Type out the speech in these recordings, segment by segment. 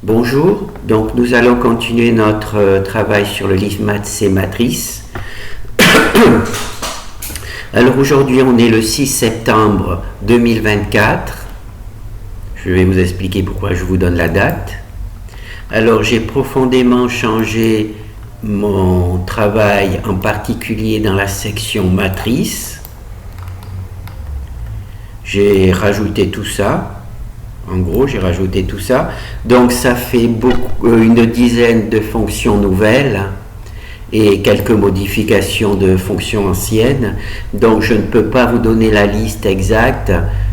Bonjour, donc nous allons continuer notre travail sur le livre Maths et Matrices. Alors aujourd'hui on est le 6 septembre 2024. Je vais vous expliquer pourquoi je vous donne la date. Alors j'ai profondément changé mon travail, en particulier dans la section matrices. J'ai rajouté tout ça. En gros, j'ai rajouté tout ça. Donc, ça fait une dizaine de fonctions nouvelles et quelques modifications de fonctions anciennes. Donc, je ne peux pas vous donner la liste exacte.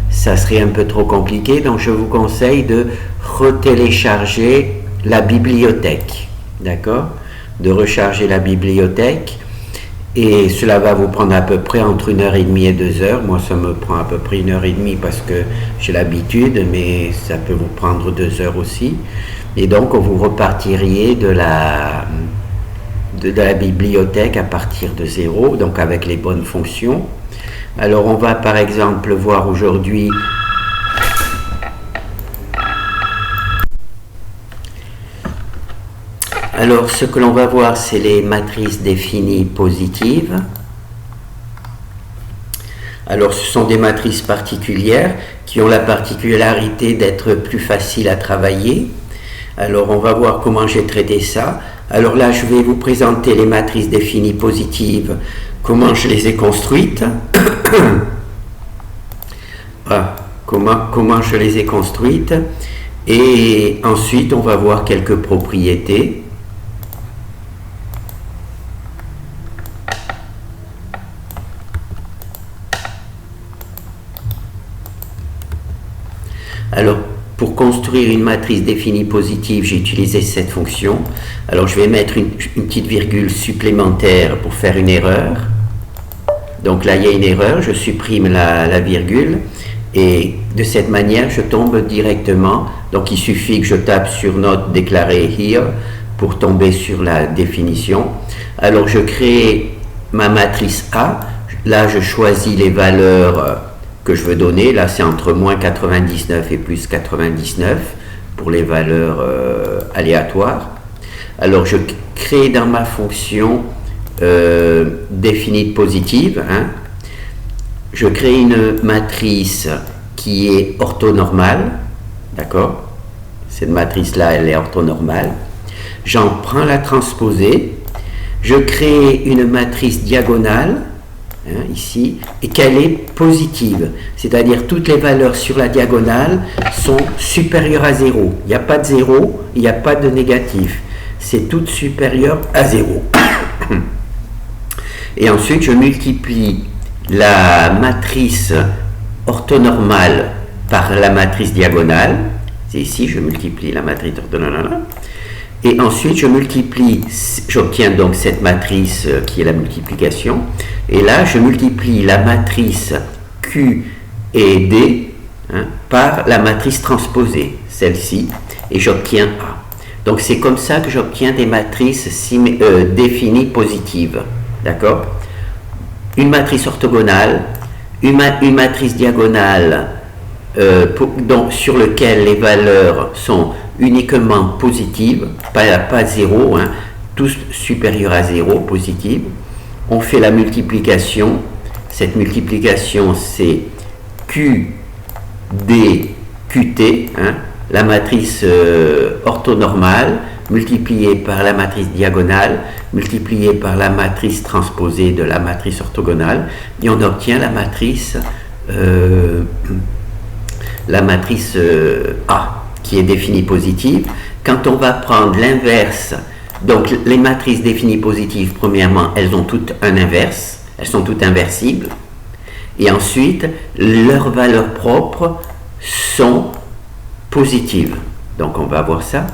Ça serait un peu trop compliqué. Donc, je vous conseille de retélécharger la bibliothèque. D'accord ? De recharger la bibliothèque. Et cela va vous prendre à peu près entre 1h30 et 2h. Moi, ça me prend à peu près 1h30 parce que j'ai l'habitude, mais ça peut vous prendre 2h aussi. Et donc, vous repartiriez de la bibliothèque à partir de 0, donc avec les bonnes fonctions. Alors, on va par exemple voir aujourd'hui Alors, ce que l'on va voir, c'est les matrices définies positives. Alors, ce sont des matrices particulières qui ont la particularité d'être plus faciles à travailler. Alors, on va voir comment j'ai traité ça. Alors là, je vais vous présenter les matrices définies positives, comment je les ai construites. Comment je les ai construites. Et ensuite, on va voir quelques propriétés. Alors, pour construire une matrice définie positive, j'ai utilisé cette fonction. Alors, je vais mettre une petite virgule supplémentaire pour faire une erreur. Donc là, il y a une erreur, je supprime la virgule. Et de cette manière, je tombe directement. Donc, il suffit que je tape sur Note déclarée Here pour tomber sur la définition. Alors, je crée ma matrice A. Là, je choisis les valeurs que je veux donner. Là, c'est entre moins 99 et plus 99 pour les valeurs aléatoires. Alors, je crée dans ma fonction définie positive, je crée une matrice qui est orthonormale, d'accord? Cette matrice-là, elle est orthonormale. J'en prends la transposée, je crée une matrice diagonale, ici, et qu'elle est positive, c'est-à-dire toutes les valeurs sur la diagonale sont supérieures à 0. Il n'y a pas de 0, il n'y a pas de négatif, c'est toutes supérieures à 0. Et ensuite, je multiplie la matrice orthonormale par la matrice diagonale. C'est ici, je multiplie la matrice orthonormale. Et ensuite, j'obtiens donc cette matrice qui est la multiplication. Et là, je multiplie la matrice Q et D par la matrice transposée, celle-ci, et j'obtiens A. Donc, c'est comme ça que j'obtiens des matrices définies positives. D'accord ? Une matrice orthogonale, une matrice diagonale sur laquelle les valeurs sont uniquement positives, pas 0, tous supérieurs à 0, positives. On fait la multiplication. Cette multiplication, c'est QD, QT, la matrice orthonormale, multipliée par la matrice diagonale, multipliée par la matrice transposée de la matrice orthogonale, et on obtient la matrice A, qui est définie positive. Quand on va prendre l'inverse, donc les matrices définies positives, premièrement, elles ont toutes un inverse, elles sont toutes inversibles, et ensuite, leurs valeurs propres sont positives. Donc on va voir ça.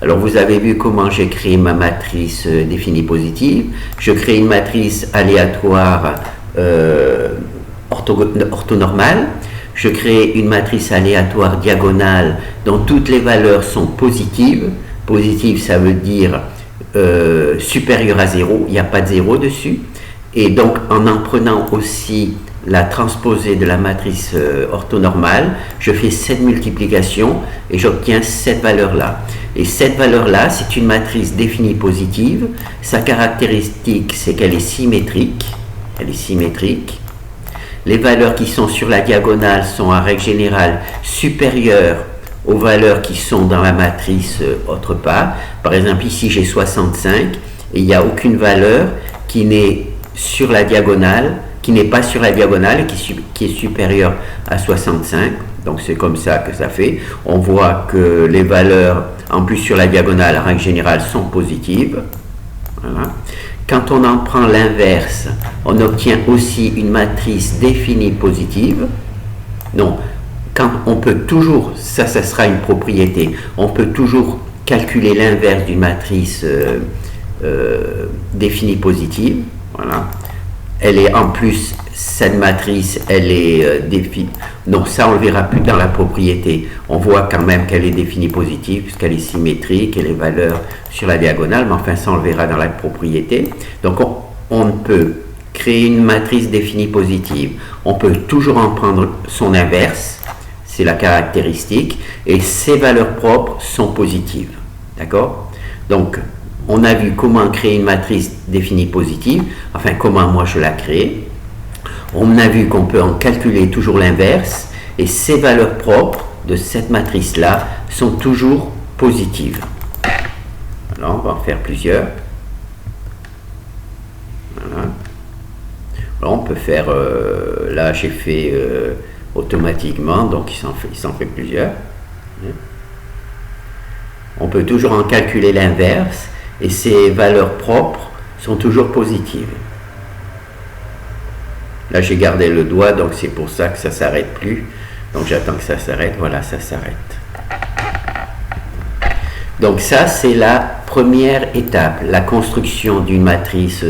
Alors vous avez vu comment j'ai créé ma matrice définie positive. Je crée une matrice aléatoire orthonormale. Je crée une matrice aléatoire diagonale dont toutes les valeurs sont positives. Positive, ça veut dire supérieur à 0. Il n'y a pas de 0 dessus. Et donc en prenant aussi la transposée de la matrice orthonormale, je fais cette multiplication et j'obtiens cette valeur-là. Et cette valeur-là, c'est une matrice définie positive. Sa caractéristique, c'est qu'elle est symétrique. Elle est symétrique. Les valeurs qui sont sur la diagonale sont en règle générale supérieures aux valeurs qui sont dans la matrice autre part. Par exemple, ici j'ai 65 et il n'y a aucune valeur qui n'est sur la diagonale, qui n'est pas sur la diagonale et qui est supérieure à 65. Donc c'est comme ça que ça fait. On voit que les valeurs, en plus sur la diagonale, en règle générale, sont positives. Voilà. Quand on en prend l'inverse, on obtient aussi une matrice définie positive. Non, quand on peut toujours, ça sera une propriété, on peut toujours calculer l'inverse d'une matrice définie positive. Voilà. Elle est en plus, cette matrice, elle est définie. Non, ça on le verra plus dans la propriété. On voit quand même qu'elle est définie positive puisqu'elle est symétrique et les valeurs sur la diagonale, mais enfin ça on le verra dans la propriété. Donc on peut créer une matrice définie positive. On peut toujours en prendre son inverse, c'est la caractéristique, et ses valeurs propres sont positives. D'accord? Donc on a vu comment créer une matrice définie positive, enfin comment moi je la crée. On a vu qu'on peut en calculer toujours l'inverse, et ces valeurs propres de cette matrice-là sont toujours positives. Alors on va en faire plusieurs. Voilà. Alors, on peut faire, là j'ai fait automatiquement, donc il s'en fait plusieurs. On peut toujours en calculer l'inverse, et ces valeurs propres sont toujours positives. Là j'ai gardé le doigt, donc c'est pour ça que ça ne s'arrête plus. Donc j'attends que ça s'arrête, voilà, ça s'arrête. Donc ça c'est la première étape, la construction d'une matrice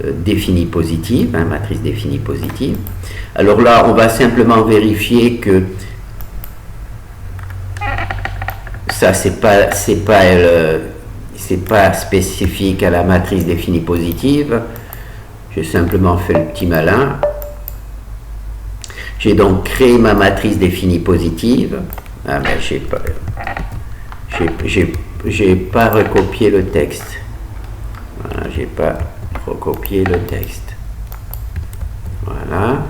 définie positive, matrice définie positive. Alors là on va simplement vérifier que ça c'est pas spécifique à la matrice définie positive. J'ai simplement fait le petit malin. J'ai donc créé ma matrice définie positive. Ah ben j'ai pas recopié le texte. Voilà, j'ai pas recopié le texte. Voilà.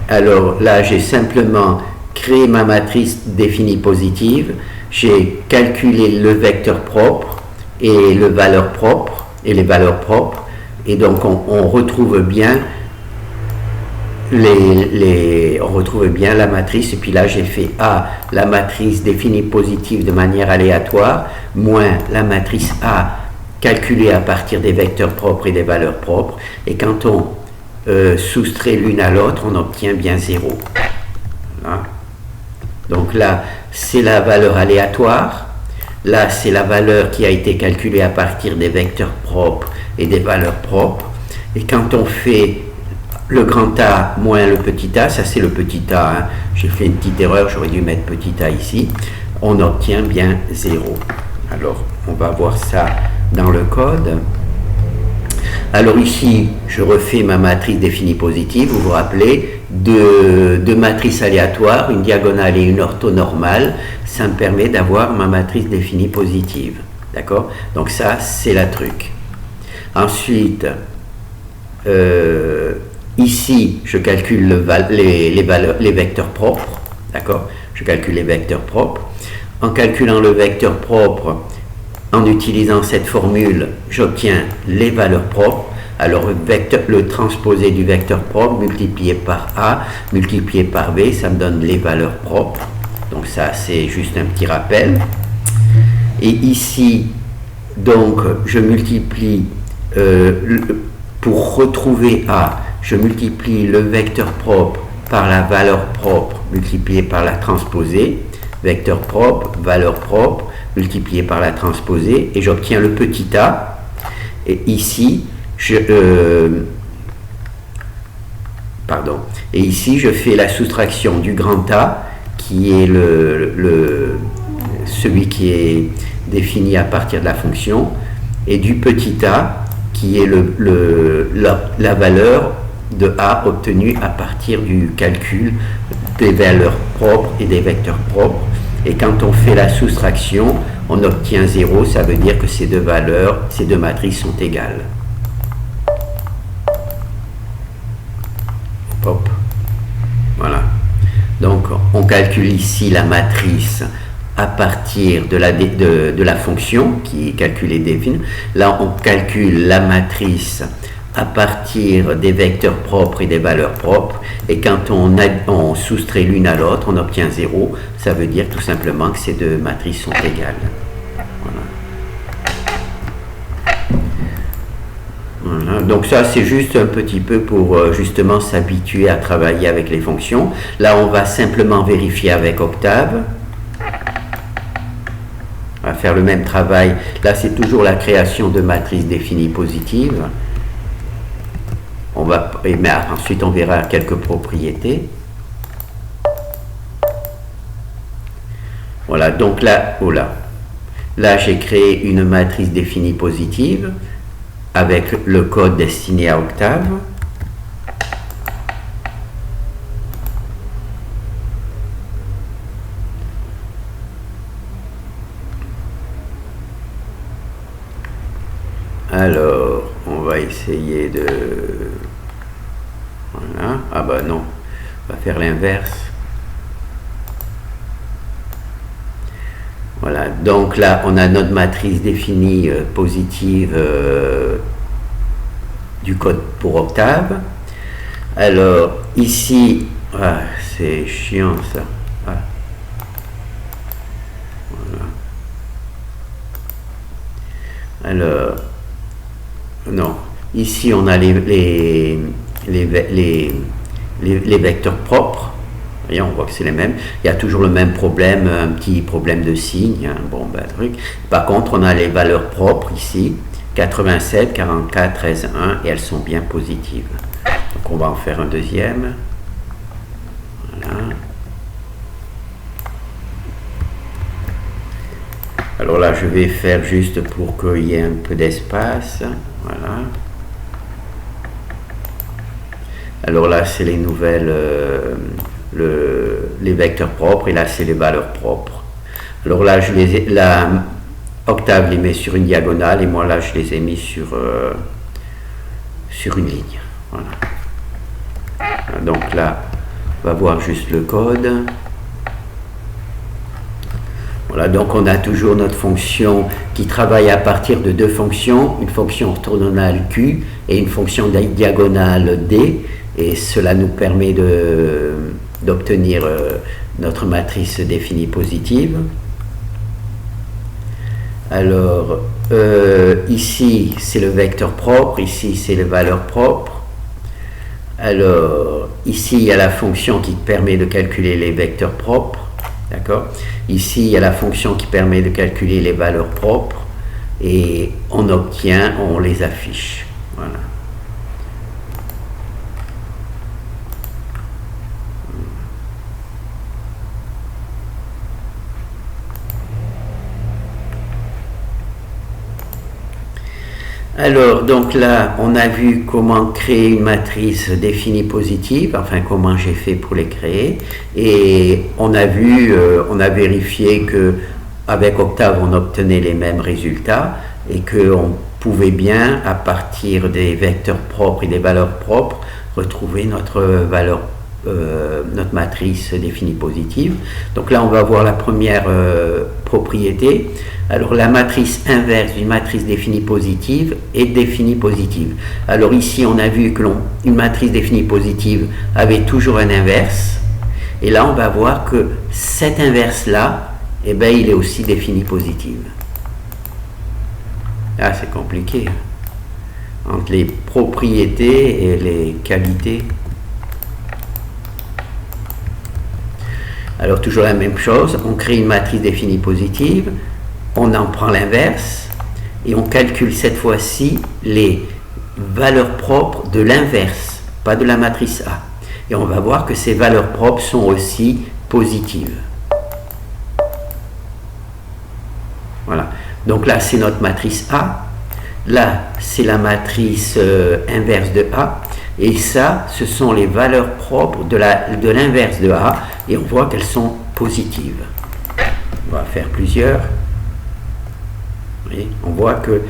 Alors là, j'ai simplement créé ma matrice définie positive. J'ai calculé le vecteur propre et les valeurs propres, et donc on retrouve bien on retrouve bien la matrice, et puis là j'ai fait A, la matrice définie positive de manière aléatoire, moins la matrice A calculée à partir des vecteurs propres et des valeurs propres, et quand on soustrait l'une à l'autre, on obtient bien 0. Voilà. Donc là, c'est la valeur aléatoire. Là, c'est la valeur qui a été calculée à partir des vecteurs propres et des valeurs propres. Et quand on fait le grand A moins le petit a, ça c'est le petit a, j'ai fait une petite erreur, j'aurais dû mettre petit a ici, on obtient bien 0. Alors, on va voir ça dans le code. Alors ici, je refais ma matrice définie positive, vous vous rappelez, deux matrices aléatoires, une diagonale et une orthonormale, ça me permet d'avoir ma matrice définie positive. D'accord? Donc ça, c'est la truc. Ensuite, ici, je calcule les vecteurs propres. D'accord? Je calcule les vecteurs propres. En calculant le vecteur propre, en utilisant cette formule, j'obtiens les valeurs propres. Alors, le transposé du vecteur propre multiplié par A, multiplié par B, ça me donne les valeurs propres. Donc ça, c'est juste un petit rappel. Et ici, donc, je multiplie, pour retrouver A, je multiplie le vecteur propre par la valeur propre multipliée par la transposée. Vecteur propre, valeur propre, multiplié par la transposée, et j'obtiens le petit a. Et ici, et ici, je fais la soustraction du grand A, qui est celui qui est défini à partir de la fonction, et du petit a, qui est la valeur de A obtenue à partir du calcul des valeurs propres et des vecteurs propres. Et quand on fait la soustraction, on obtient 0, ça veut dire que ces deux valeurs, ces deux matrices sont égales. Hop. Voilà. Donc on calcule ici la matrice à partir de la fonction qui est calculée définie. Là on calcule la matrice à partir des vecteurs propres et des valeurs propres, et quand on soustrait l'une à l'autre, on obtient 0, ça veut dire tout simplement que ces deux matrices sont égales. Voilà. Voilà. Donc ça c'est juste un petit peu pour justement s'habituer à travailler avec les fonctions. Là on va simplement vérifier avec Octave. On va faire le même travail. Là c'est toujours la création de matrices définies positives. Mais ensuite on verra quelques propriétés. Voilà, donc là, là j'ai créé une matrice définie positive avec le code destiné à Octave. Alors, on va essayer de... Voilà. Ah bah non, on va faire l'inverse. Voilà, donc là, on a notre matrice définie positive du code pour Octave. Alors, ici, c'est chiant ça. Voilà. Alors, non, ici on a les vecteurs propres. Voyez, on voit que c'est les mêmes. Il y a toujours le même problème, un petit problème de signe. Bon, truc. Par contre, on a les valeurs propres ici, 87, 44, 13, 1, et elles sont bien positives. Donc on va en faire un deuxième. Voilà. Alors là, je vais faire juste pour qu'il y ait un peu d'espace. Voilà. Alors là, c'est les nouvelles, les vecteurs propres, et là, c'est les valeurs propres. Alors là, Octave les met sur une diagonale, et moi là, je les ai mis sur une ligne. Voilà. Donc là, on va voir juste le code. Voilà, donc on a toujours notre fonction qui travaille à partir de deux fonctions, une fonction orthogonale Q et une fonction diagonale D, et cela nous permet d'obtenir notre matrice définie positive. Alors, ici c'est le vecteur propre, ici c'est les valeurs propres. Alors, ici il y a la fonction qui permet de calculer les vecteurs propres. D'accord ? Ici, il y a la fonction qui permet de calculer les valeurs propres, et on les affiche. Voilà. Alors, donc là, on a vu comment créer une matrice définie positive, enfin comment j'ai fait pour les créer, et on a vérifié que avec Octave, on obtenait les mêmes résultats, et qu'on pouvait bien, à partir des vecteurs propres et des valeurs propres, retrouver notre matrice définie positive. Donc là, on va voir la première propriété. Alors la matrice inverse d'une matrice définie positive est définie positive. Alors ici, on a vu que une matrice définie positive avait toujours un inverse. Et là, on va voir que cet inverse-là, eh ben, il est aussi défini positive. Ah, c'est compliqué. Entre les propriétés et les qualités. Alors toujours la même chose, on crée une matrice définie positive, on en prend l'inverse, et on calcule cette fois-ci les valeurs propres de l'inverse, pas de la matrice A. Et on va voir que ces valeurs propres sont aussi positives. Voilà. Donc là, c'est notre matrice A. Là, c'est la matrice inverse de A. Et ça, ce sont les valeurs propres de l'inverse de A. Et on voit qu'elles sont positives. On va faire plusieurs. Vous voyez, on voit que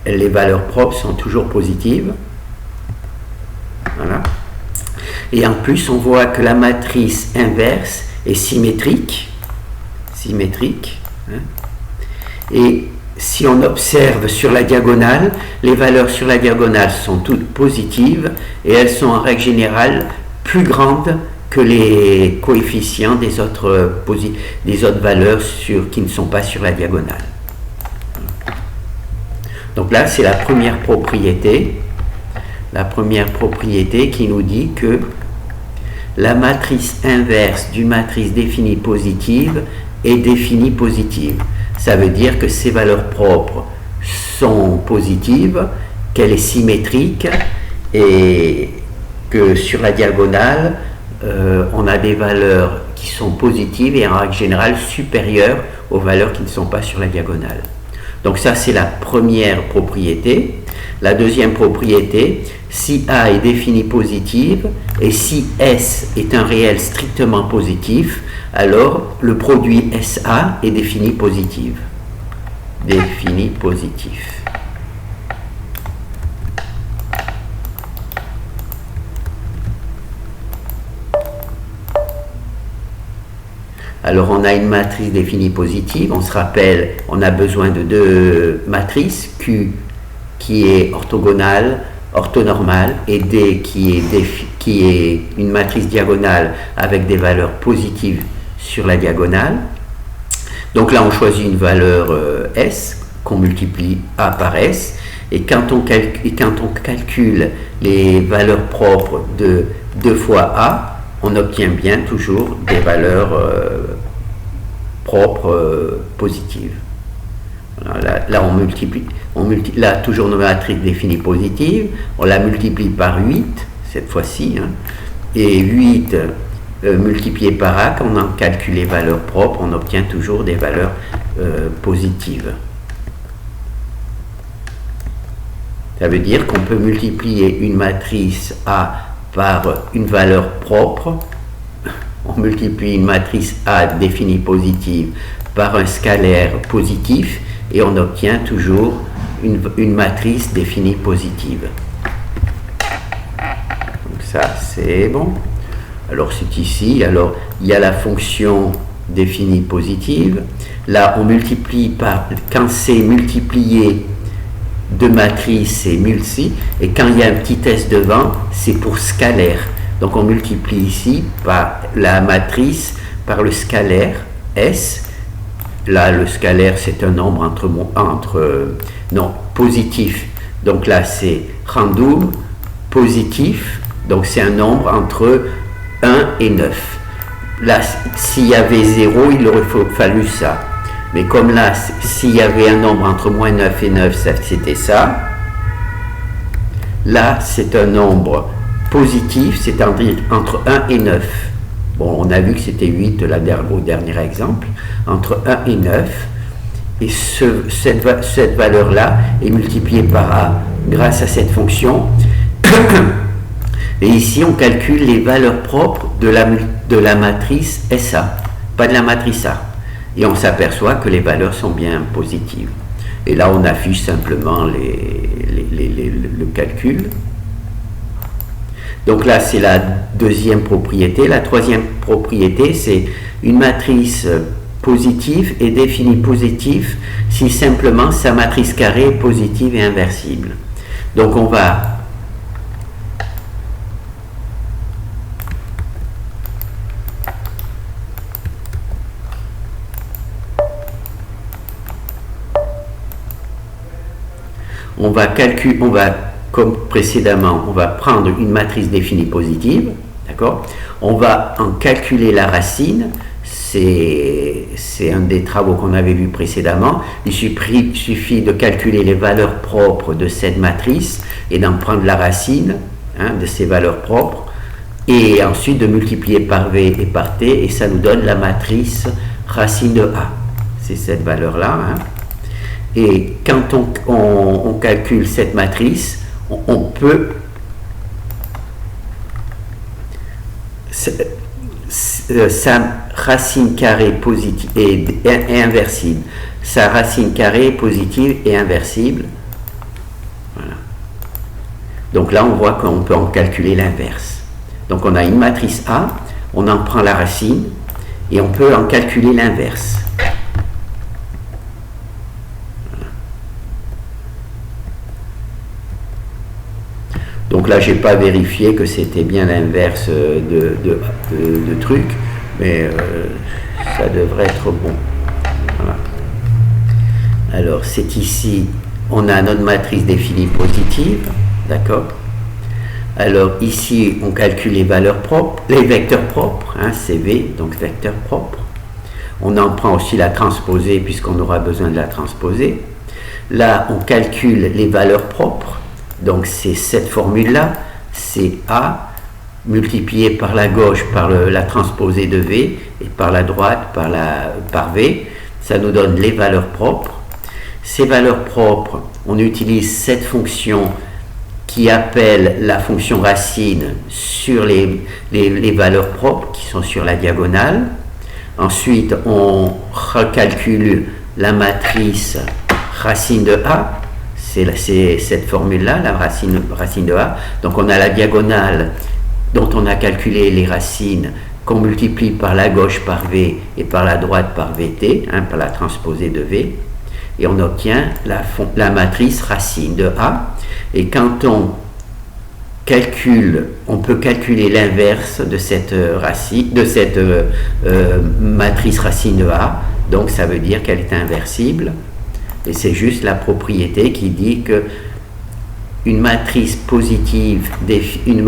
les valeurs propres sont toujours positives. Voilà. Et en plus, on voit que la matrice inverse est symétrique. Hein. Et si on observe sur la diagonale, les valeurs sur la diagonale sont toutes positives et elles sont en règle générale plus grandes que les coefficients des autres valeurs qui ne sont pas sur la diagonale. Donc là, c'est la première propriété. La première propriété qui nous dit que la matrice inverse d'une matrice définie positive est définie positive. Ça veut dire que ces valeurs propres sont positives, qu'elle est symétrique et que sur la diagonale, on a des valeurs qui sont positives et en règle générale supérieures aux valeurs qui ne sont pas sur la diagonale. Donc ça, c'est la première propriété. La deuxième propriété, si A est définie positive et si S est un réel strictement positif, alors le produit SA est défini positif. Défini positif. Alors on a une matrice définie positive, on se rappelle, on a besoin de deux matrices, Q qui est orthogonale, orthonormale, et D qui est une matrice diagonale avec des valeurs positives sur la diagonale. Donc là on choisit une valeur S qu'on multiplie A par S, et quand on calcule les valeurs propres de 2 fois A, on obtient bien toujours des valeurs propres positives. Voilà, là, on multiplie, là, toujours nos matrices définies positives, on la multiplie par 8, cette fois-ci, hein, et 8 multiplié par A, quand on en calcule les valeurs propres, on obtient toujours des valeurs positives. Ça veut dire qu'on peut multiplier une matrice A par une valeur propre. On multiplie une matrice A définie positive par un scalaire positif et on obtient toujours une matrice définie positive. Donc ça, c'est bon. Alors c'est ici, alors il y a la fonction définie positive. Là, on multiplie par, quand c'est multiplié de matrice, c'est multi, et quand il y a un petit S devant, c'est pour scalaire. Donc on multiplie ici par la matrice par le scalaire S. Là, le scalaire, c'est un nombre positif. Donc là, c'est random, positif, donc c'est un nombre entre 1 et 9. Là, s'il y avait 0, il aurait fallu ça. Mais comme là, s'il y avait un nombre entre moins 9 et 9, c'était ça. Là, c'est un nombre positif, c'est entre 1 et 9. Bon, on a vu que c'était 8 au dernier exemple. Entre 1 et 9. Et cette valeur-là est multipliée par A grâce à cette fonction. Et ici, on calcule les valeurs propres de la matrice SA, pas de la matrice A. Et on s'aperçoit que les valeurs sont bien positives. Et là, on affiche simplement le calcul. Donc là, c'est la deuxième propriété. La troisième propriété, c'est une matrice positive est définie positive si simplement sa matrice carrée est positive et inversible. Donc on va comme précédemment, on va prendre une matrice définie positive, d'accord? On va en calculer la racine, c'est un des travaux qu'on avait vu précédemment. Il suffit de calculer les valeurs propres de cette matrice et d'en prendre la racine de ces valeurs propres, et ensuite de multiplier par V et par T, et ça nous donne la matrice racine de A. C'est cette valeur-là, hein. Et quand on calcule cette matrice, on peut sa racine carrée positive est inversible. Sa racine carrée est positive et inversible. Voilà. Donc là, on voit qu'on peut en calculer l'inverse. Donc on a une matrice A, on en prend la racine et on peut en calculer l'inverse. Donc là, je n'ai pas vérifié que c'était bien l'inverse de truc, mais ça devrait être bon. Voilà. Alors, c'est ici, on a notre matrice définie positive, d'accord? Alors ici, on calcule les valeurs propres, les vecteurs propres, hein, CV, donc vecteur propre. On en prend aussi la transposée, puisqu'on aura besoin de la transposer. Là, on calcule les valeurs propres. Donc c'est cette formule-là, c'est A multiplié par la gauche par la transposée de V et par la droite par V. Ça nous donne les valeurs propres. Ces valeurs propres, on utilise cette fonction qui appelle la fonction racine sur les valeurs propres qui sont sur la diagonale. Ensuite, on recalcule la matrice racine de A. C'est cette formule-là, la racine de A. Donc on a la diagonale dont on a calculé les racines qu'on multiplie par la gauche par V et par la droite par VT, hein, par la transposée de V. Et on obtient la matrice racine de A. Et quand on calcule, on peut calculer l'inverse de cette matrice racine de A. Donc ça veut dire qu'elle est inversible. Et c'est juste la propriété qui dit que une matrice positive définie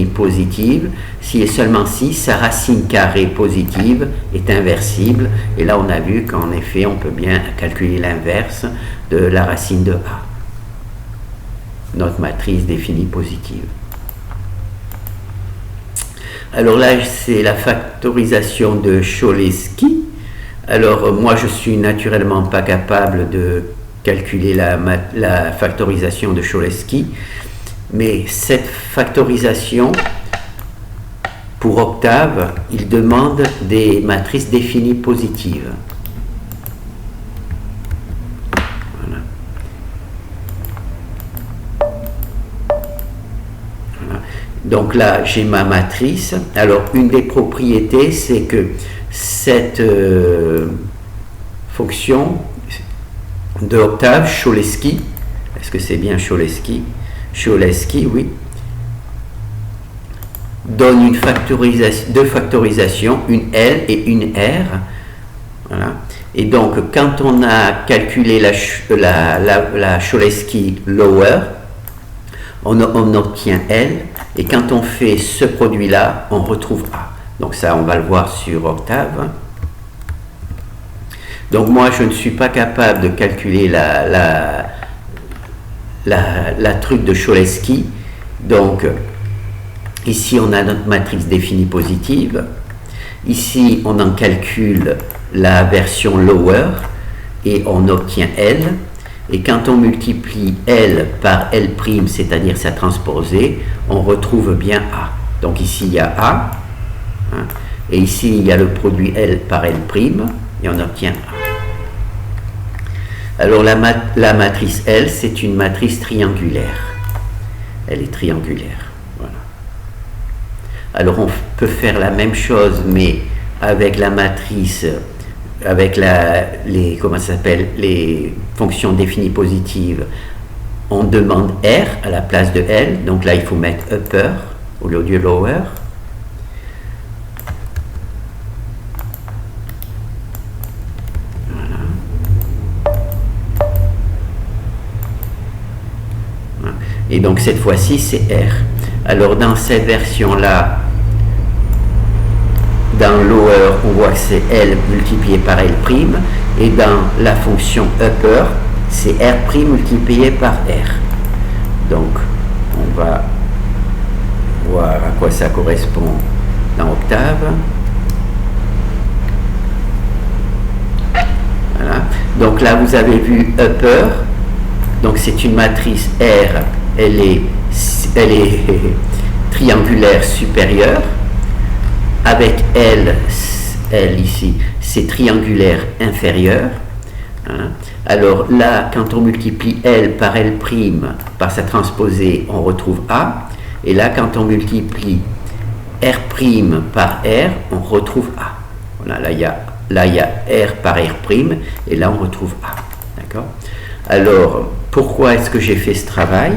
positive, si et seulement si sa racine carrée positive est inversible. Et là, on a vu qu'en effet, on peut bien calculer l'inverse de la racine de A. Notre matrice définie positive. Alors là, c'est la factorisation de Cholesky. Alors, moi, je suis naturellement pas capable de calculer la factorisation de Cholesky, mais cette factorisation, pour Octave, il demande des matrices définies positives. Voilà. Voilà. Donc là, j'ai ma matrice. Alors, une des propriétés, c'est que cette fonction de Octave, Cholesky, est-ce que c'est bien Cholesky? Cholesky, oui, donne deux factorisations, une L et une R. Voilà. Et donc, quand on a calculé la Cholesky lower, on obtient L, et quand on fait ce produit-là, on retrouve A. Donc ça, on va le voir sur Octave. Donc moi, je ne suis pas capable de calculer la truc de Cholesky. Donc, ici, on a notre matrice définie positive. Ici, on en calcule la version lower et on obtient L. Et quand on multiplie L par L', c'est-à-dire sa transposée, on retrouve bien A. Donc ici, il y a A. Hein, et ici, il y a le produit L par L', et on obtient A. Alors, la matrice L, c'est une matrice triangulaire. Elle est triangulaire. Voilà. Alors, on peut faire la même chose, mais avec la matrice, avec les fonctions définies positives. On demande R à la place de L. Donc là, il faut mettre upper au lieu de lower. Et donc cette fois-ci, c'est R. Alors dans cette version-là, dans lower, on voit que c'est L multiplié par L'. Et dans la fonction upper, c'est R' multiplié par R. Donc, on va voir à quoi ça correspond dans Octave. Voilà. Donc là, vous avez vu upper. Donc c'est une matrice R. Elle est triangulaire supérieure. Avec L ici, c'est triangulaire inférieur. Hein. Alors là, quand on multiplie L par L' par sa transposée, on retrouve A. Et là, quand on multiplie R' par R, on retrouve A. Voilà, là, il y a R par R', et là, on retrouve A. D'accord? Alors, pourquoi est-ce que j'ai fait ce travail?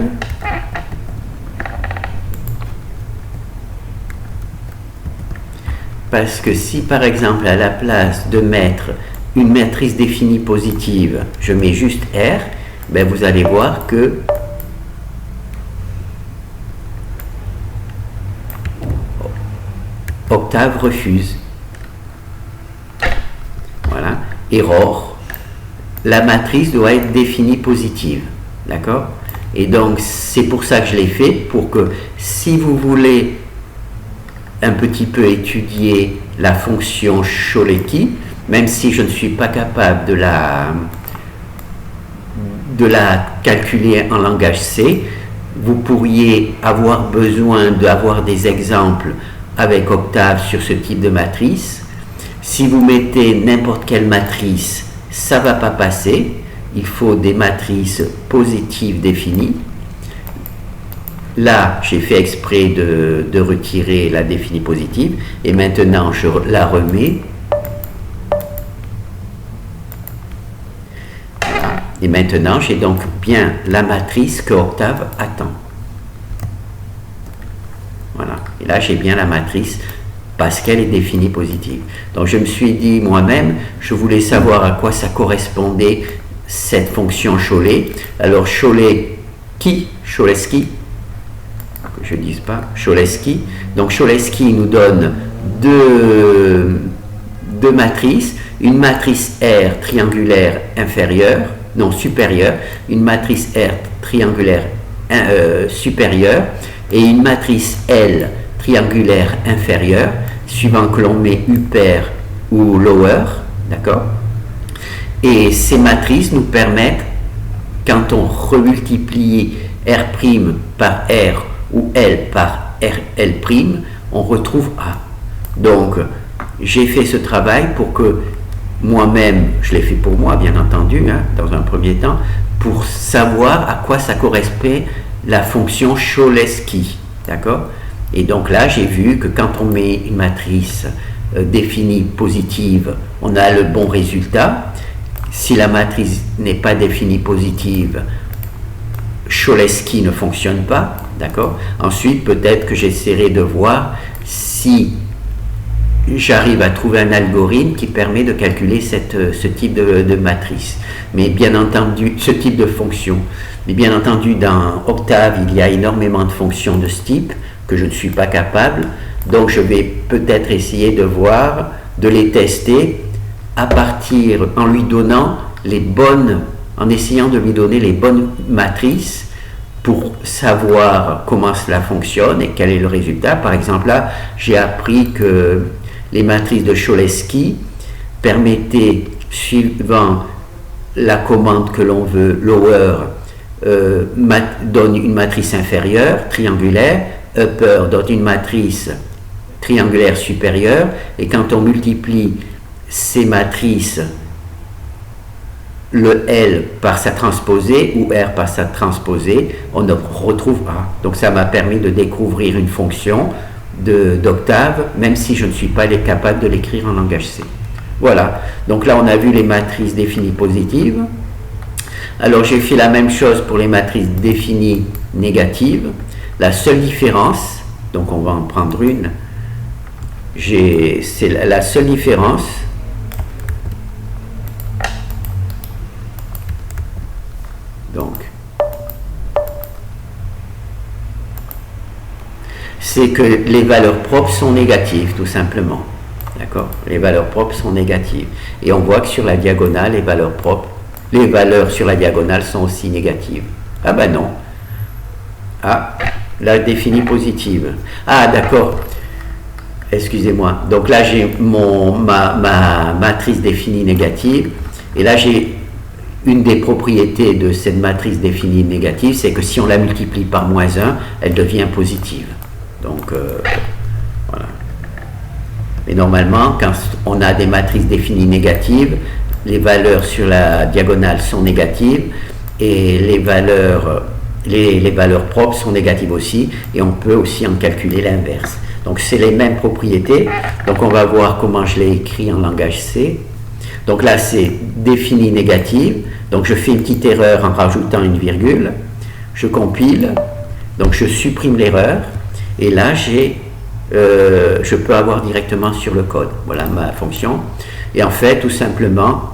Parce que si, par exemple, à la place de mettre une matrice définie positive, je mets juste R, ben vous allez voir que Octave refuse. Voilà. Error. La matrice doit être définie positive. D'accord? Et donc, c'est pour ça que je l'ai fait, pour que si vous voulez un petit peu étudier la fonction Cholesky, même si je ne suis pas capable de la calculer en langage C, vous pourriez avoir besoin d'avoir des exemples avec Octave sur ce type de matrice. Si vous mettez n'importe quelle matrice, ça ne va pas passer. Il faut des matrices positives définies. Là, j'ai fait exprès de retirer la définie positive. Et maintenant, je la remets. Voilà. Et maintenant, j'ai donc bien la matrice que Octave attend. Voilà. Et là, j'ai bien la matrice parce qu'elle est définie positive. Donc, je me suis dit moi-même, je voulais savoir à quoi ça correspondait cette fonction Cholesky. Alors, Cholesky, que je ne dise pas, Cholesky. Donc, Cholesky nous donne deux matrices. Une matrice R triangulaire inférieure, non supérieure, une matrice R triangulaire supérieure, et une matrice L triangulaire inférieure, suivant que l'on met upper ou lower, d'accord? Et ces matrices nous permettent, quand on remultiplie R' par R ou L par RL', on retrouve A. Donc, j'ai fait ce travail pour que moi-même, je l'ai fait pour moi, bien entendu, hein, dans un premier temps, pour savoir à quoi ça correspond la fonction Cholesky, d'accord? Et donc là, j'ai vu que quand on met une matrice définie positive, on a le bon résultat. Si la matrice n'est pas définie positive, Cholesky ne fonctionne pas, d'accord? Ensuite, peut-être que j'essaierai de voir si j'arrive à trouver un algorithme qui permet de calculer ce type de matrice. Mais bien entendu, ce type de fonction. Mais bien entendu, dans Octave, il y a énormément de fonctions de ce type que je ne suis pas capable. Donc, je vais peut-être essayer de voir, de les tester à partir, en lui donnant les bonnes, en essayant de lui donner les bonnes matrices pour savoir comment cela fonctionne et quel est le résultat. Par exemple, là, j'ai appris que les matrices de Cholesky permettaient, suivant la commande que l'on veut, lower, donne une matrice inférieure, triangulaire, upper donne une matrice triangulaire supérieure, et quand on multiplie ces matrices, le L par sa transposée ou R par sa transposée, on retrouve A. Donc ça m'a permis de découvrir une fonction d'Octave, même si je ne suis pas capable de l'écrire en langage C. Voilà, donc là on a vu les matrices définies positives. Alors j'ai fait la même chose pour les matrices définies négatives. La seule différence, donc on va en prendre une, c'est la seule différence, donc c'est que les valeurs propres sont négatives, tout simplement. D'accord? Les valeurs propres sont négatives. Et on voit que sur la diagonale, les valeurs propres, les valeurs sur la diagonale sont aussi négatives. Ah ben non. Ah, la définie positive. Ah d'accord. Excusez-moi. Donc là, j'ai ma matrice définie négative. Et là, j'ai une des propriétés de cette matrice définie négative, c'est que si on la multiplie par moins 1, elle devient positive. Donc, voilà. Mais normalement, quand on a des matrices définies négatives, les valeurs sur la diagonale sont négatives et les valeurs propres sont négatives aussi, et on peut aussi en calculer l'inverse. Donc c'est les mêmes propriétés. Donc on va voir comment je l'ai écrit en langage C. Donc là c'est défini négative, donc je fais une petite erreur en rajoutant une virgule, je compile, donc je supprime l'erreur, et là je peux avoir directement sur le code, voilà ma fonction. Et en fait tout simplement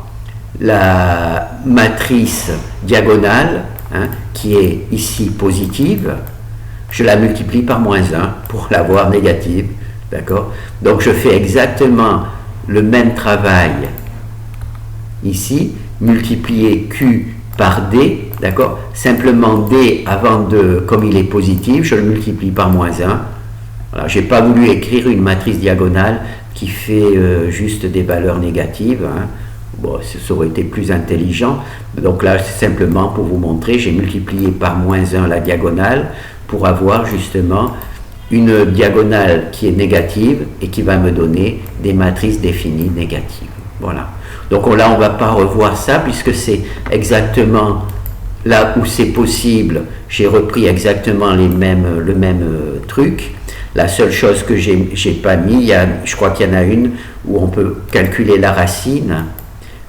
la matrice diagonale, qui est ici positive, je la multiplie par moins 1 pour l'avoir négative, d'accord? Donc je fais exactement le même travail ici, multiplier Q par D, d'accord? Simplement D, comme il est positif, je le multiplie par moins 1. Voilà, je n'ai pas voulu écrire une matrice diagonale qui fait juste des valeurs négatives, Bon, ça aurait été plus intelligent. Donc là, c'est simplement pour vous montrer, j'ai multiplié par moins 1 la diagonale pour avoir justement une diagonale qui est négative et qui va me donner des matrices définies négatives. Voilà. Donc là, on ne va pas revoir ça puisque c'est exactement là où c'est possible. J'ai repris exactement le même truc. La seule chose que j'ai pas mis, je crois qu'il y en a une où on peut calculer la racine.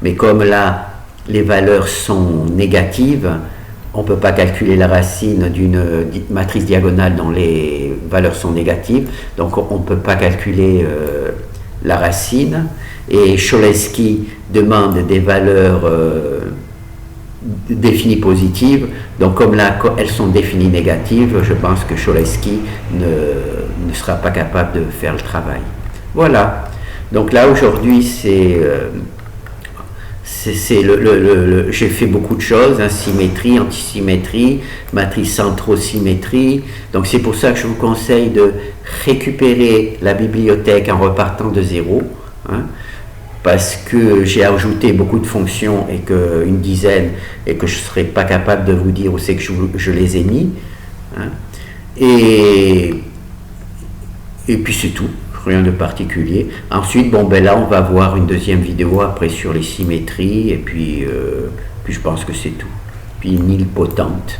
Mais comme là, les valeurs sont négatives, on ne peut pas calculer la racine d'une matrice diagonale dont les valeurs sont négatives. Donc, on ne peut pas calculer la racine. Et Cholesky demande des valeurs définies positives. Donc, comme là, elles sont définies négatives, je pense que Cholesky ne sera pas capable de faire le travail. Voilà. Donc là, aujourd'hui, j'ai fait beaucoup de choses, symétrie, antisymétrie, matrice centrosymétrie. Donc c'est pour ça que je vous conseille de récupérer la bibliothèque en repartant de zéro, parce que j'ai ajouté beaucoup de fonctions, et une dizaine, et que je ne serai pas capable de vous dire où c'est que je les ai mis. Et puis c'est tout. Rien de particulier. Ensuite, là, on va voir une deuxième vidéo après sur les symétries, et puis je pense que c'est tout. Puis nilpotente.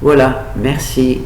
Voilà, merci.